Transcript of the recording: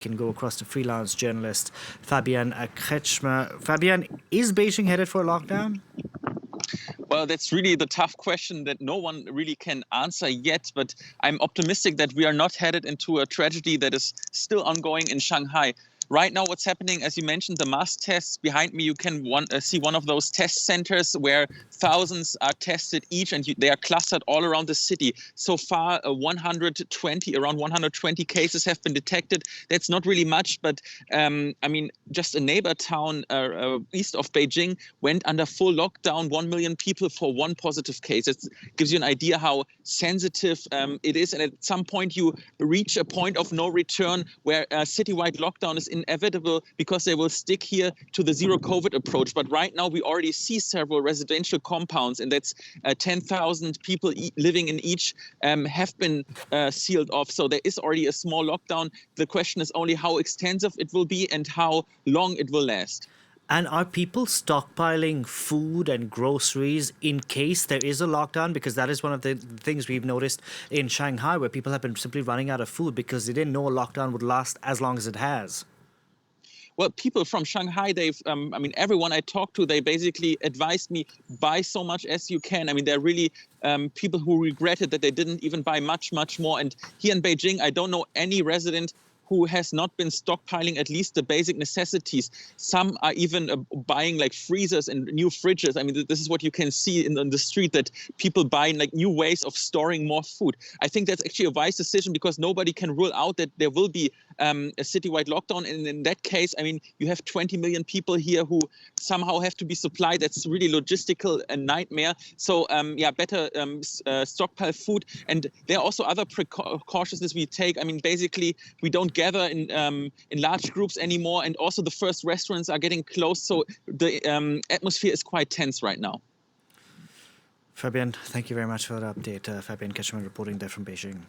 can go across to freelance journalist Fabian Kretschmer. Fabian, is Beijing headed for a lockdown? Well, that's really the tough question that no one really can answer yet. But I'm optimistic that we are not headed into a tragedy that is still ongoing in Shanghai. Right now, what's happening, as you mentioned, the mass tests behind me, you can see one of those test centers where thousands are tested each, and they are clustered all around the city. So far, around 120 cases have been detected. That's not really much, but just a neighbor town east of Beijing went under full lockdown, 1 million people for one positive case. It gives you an idea how sensitive it is. And at some point, you reach a point of no return where a citywide lockdown is inevitable because they will stick here to the zero COVID approach. But right now, we already see several residential compounds, and that's 10,000 people living in each have been sealed off. So there is already a small lockdown. The question is only how extensive it will be and how long it will last. And are people stockpiling food and groceries in case there is a lockdown? Because that is one of the things we've noticed in Shanghai, where people have been simply running out of food because they didn't know a lockdown would last as long as it has. Well, people from Shanghai, everyone I talked to, they basically advised me, buy so much as you can. There are really people who regretted that they didn't even buy much more. And here in Beijing, I don't know any resident who has not been stockpiling at least the basic necessities. Some are even buying like freezers and new fridges. This is what you can see in the street, that people buy like new ways of storing more food. I think that's actually a wise decision because nobody can rule out that there will be a citywide lockdown. And in that case, you have 20 million people here who somehow have to be supplied. That's really logistical a nightmare. So better stockpile food. And there are also other precautions we take. Basically, we don't gather in large groups anymore, and also the first restaurants are getting closed, so the atmosphere is quite tense right now. Fabian, thank you very much for the update. Fabian Kretschmer reporting there from Beijing.